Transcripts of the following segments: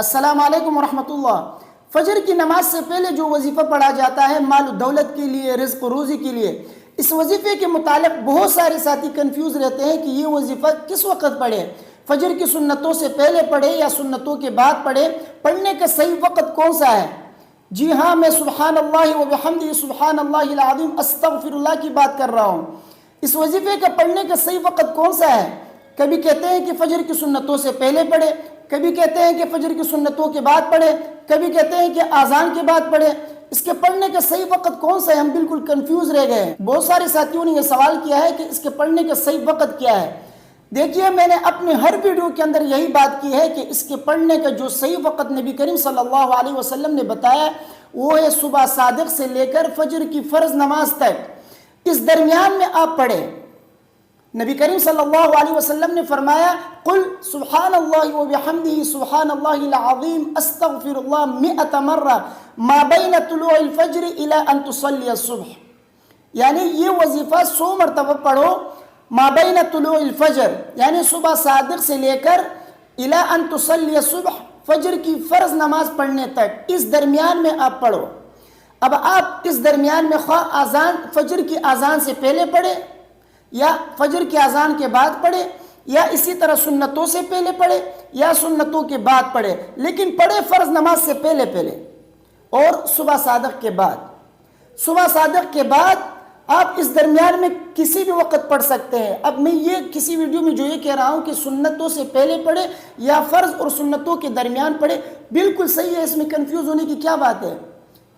السلام علیکم ورحمۃ اللہ۔ فجر کی نماز سے پہلے جو وظیفہ پڑھا جاتا ہے مال و دولت کے لیے، رزق و روزی کے لیے، اس وظیفے کے متعلق بہت سارے ساتھی کنفیوز رہتے ہیں کہ یہ وظیفہ کس وقت پڑھے، فجر کی سنتوں سے پہلے پڑھے یا سنتوں کے بعد پڑھے، پڑھنے کا صحیح وقت کون سا ہے؟ جی ہاں، میں سبحان اللہ و بحمدہ سبحان اللہ العظیم استغفر اللہ کی بات کر رہا ہوں۔ اس وظیفے کا پڑھنے کا صحیح وقت کون سا ہے؟ کبھی کہتے ہیں کہ فجر کی سنتوں سے پہلے پڑھے، کبھی کہتے ہیں کہ فجر کی سنتوں کے بعد پڑھے، کبھی کہتے ہیں کہ اذان کے بعد پڑھے۔ اس کے پڑھنے کا صحیح وقت کون سا ہے؟ ہم بالکل کنفیوز رہ گئے ہیں۔ بہت سارے ساتھیوں نے یہ سوال کیا ہے کہ اس کے پڑھنے کا صحیح وقت کیا ہے۔ دیکھیے، میں نے اپنے ہر ویڈیو کے اندر یہی بات کی ہے کہ اس کے پڑھنے کا جو صحیح وقت نبی کریم صلی اللہ علیہ وسلم نے بتایا وہ ہے صبح صادق سے لے کر فجر کی فرض نماز تک، اس درمیان میں آپ پڑھیں۔ نبی کریم صلی اللہ علیہ وسلم نے فرمایا قل سبحان اللہ و بحمدہ سبحان اللہ العظیم استغفر اللہ 100 مرہ ما بین طلوع الفجر الی ان تصلی الصبح، یعنی یہ وظیفہ 100 مرتبہ پڑھو ما بین طلوع الفجر، یعنی صبح صادق سے لے کر الی ان تصلی الصبح، فجر کی فرض نماز پڑھنے تک، اس درمیان میں آپ پڑھو۔ اب آپ اس درمیان میں خواہ اذان فجر کی اذان سے پہلے پڑھے یا فجر کی اذان کے بعد پڑھے یا اسی طرح سنتوں سے پہلے پڑھے یا سنتوں کے بعد پڑھے، لیکن پڑھے فرض نماز سے پہلے اور صبح صادق کے بعد۔ صبح صادق کے بعد آپ اس درمیان میں کسی بھی وقت پڑھ سکتے ہیں۔ اب میں یہ کسی ویڈیو میں جو یہ کہہ رہا ہوں کہ سنتوں سے پہلے پڑھے یا فرض اور سنتوں کے درمیان پڑھے، بالکل صحیح ہے، اس میں کنفیوز ہونے کی کیا بات ہے؟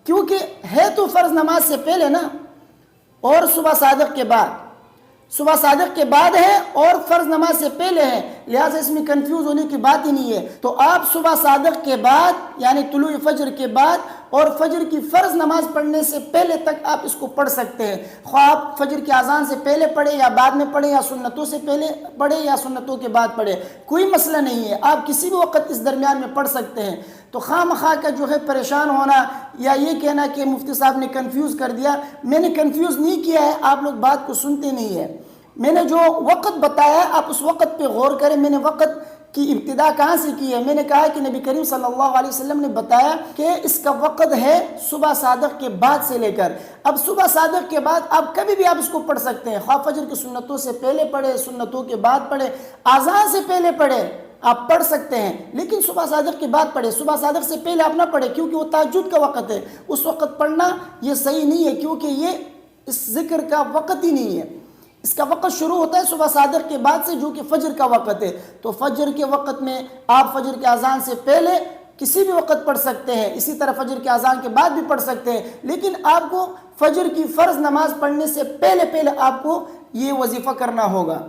کیونکہ ہے تو فرض نماز سے پہلے نا، اور صبح صادق کے بعد، صبح صادق کے بعد ہے اور فرض نماز سے پہلے ہے، لہٰذا اس میں کنفیوز ہونے کی بات ہی نہیں ہے۔ تو آپ صبح صادق کے بعد یعنی طلوع فجر کے بعد اور فجر کی فرض نماز پڑھنے سے پہلے تک آپ اس کو پڑھ سکتے ہیں، خواہ آپ فجر کی اذان سے پہلے پڑھے یا بعد میں پڑھے یا سنتوں سے پہلے پڑھے یا سنتوں کے بعد پڑھے، کوئی مسئلہ نہیں ہے، آپ کسی بھی وقت اس درمیان میں پڑھ سکتے ہیں۔ تو خواہ مخواہ کا جو ہے پریشان ہونا یا یہ کہنا کہ مفتی صاحب نے کنفیوز کر دیا، میں نے کنفیوز نہیں کیا ہے، آپ لوگ بات کو سنتے نہیں ہیں۔ میں نے جو وقت بتایا ہے آپ اس وقت پہ غور کریں۔ میں نے وقت کی ابتدا کہاں سے کی ہے؟ میں نے کہا کہ نبی کریم صلی اللہ علیہ وسلم نے بتایا کہ اس کا وقت ہے صبح صادق کے بعد سے لے کر۔ اب صبح صادق کے بعد آپ کبھی بھی آپ اس کو پڑھ سکتے ہیں، خواہ فجر کی سنتوں سے پہلے پڑھے، سنتوں کے بعد پڑھے، اذان سے پہلے پڑھے، آپ پڑھ سکتے ہیں، لیکن صبح صادق کے بعد پڑھے۔ صبح صادق سے پہلے آپ نہ پڑھے کیونکہ وہ تہجد کا وقت ہے، اس وقت پڑھنا یہ صحیح نہیں ہے، کیونکہ یہ اس ذکر کا وقت ہی نہیں ہے۔ اس کا وقت شروع ہوتا ہے صبح صادق کے بعد سے، جو کہ فجر کا وقت ہے۔ تو فجر کے وقت میں آپ فجر کے اذان سے پہلے کسی بھی وقت پڑھ سکتے ہیں، اسی طرح فجر کے اذان کے بعد بھی پڑھ سکتے ہیں، لیکن آپ کو فجر کی فرض نماز پڑھنے سے پہلے آپ کو یہ وظیفہ کرنا ہوگا۔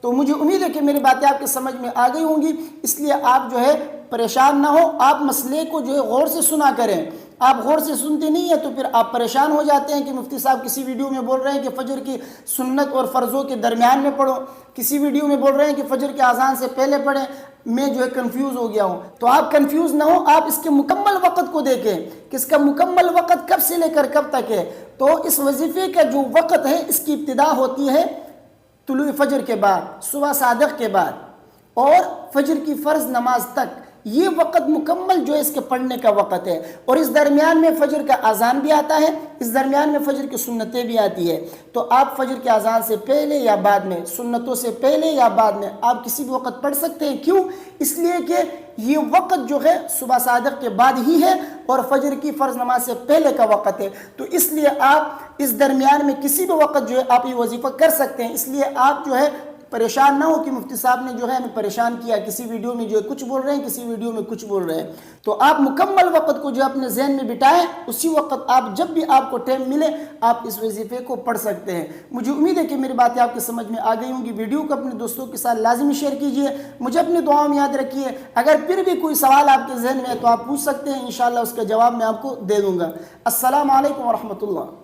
تو مجھے امید ہے کہ میری باتیں آپ کے سمجھ میں آ گئی ہوں گی، اس لیے آپ جو ہے پریشان نہ ہو، آپ مسئلے کو جو ہے غور سے سنا کریں۔ آپ غور سے سنتے نہیں ہیں تو پھر آپ پریشان ہو جاتے ہیں کہ مفتی صاحب کسی ویڈیو میں بول رہے ہیں کہ فجر کی سنت اور فرضوں کے درمیان میں پڑھو، کسی ویڈیو میں بول رہے ہیں کہ فجر کے اذان سے پہلے پڑھیں، میں جو ہے کنفیوز ہو گیا ہوں۔ تو آپ کنفیوز نہ ہو، آپ اس کے مکمل وقت کو دیکھیں کہ اس کا مکمل وقت کب سے لے کر کب تک ہے۔ تو اس وظیفے کا جو وقت ہے اس کی ابتدا ہوتی ہے طلوع فجر کے بعد، صبح صادق کے بعد اور فجر کی فرض نماز تک، یہ وقت مکمل جو ہے اس کے پڑھنے کا وقت ہے۔ اور اس درمیان میں فجر کا اذان بھی آتا ہے، اس درمیان میں فجر کی سنتیں بھی آتی ہے۔ تو آپ فجر کے اذان سے پہلے یا بعد میں، سنتوں سے پہلے یا بعد میں، آپ کسی بھی وقت پڑھ سکتے ہیں۔ کیوں؟ اس لیے کہ یہ وقت جو ہے صبح صادق کے بعد ہی ہے اور فجر کی فرض نماز سے پہلے کا وقت ہے، تو اس لیے آپ اس درمیان میں کسی بھی وقت جو ہے آپ یہ وظیفہ کر سکتے ہیں۔ اس لیے آپ جو ہے پریشان نہ ہو کہ مفتی صاحب نے جو ہے ہمیں پریشان کیا، کسی ویڈیو میں جو ہے کچھ بول رہے ہیں، کسی ویڈیو میں کچھ بول رہے ہیں۔ تو آپ مکمل وقت کو جو اپنے ذہن میں بٹائیں، اسی وقت آپ جب بھی آپ کو ٹائم ملے آپ اس وظیفے کو پڑھ سکتے ہیں۔ مجھے امید ہے کہ میری باتیں آپ کے سمجھ میں آ گئی ہوں گی۔ ویڈیو کو اپنے دوستوں کے ساتھ لازمی شیئر کیجئے، مجھے اپنی دعاؤں میں یاد رکھیے۔ اگر پھر بھی کوئی سوال آپ کے ذہن میں ہے تو آپ پوچھ سکتے ہیں، انشاءاللہ اس کا جواب میں آپ کو دے دوں گا۔ السلام علیکم ورحمۃ اللہ۔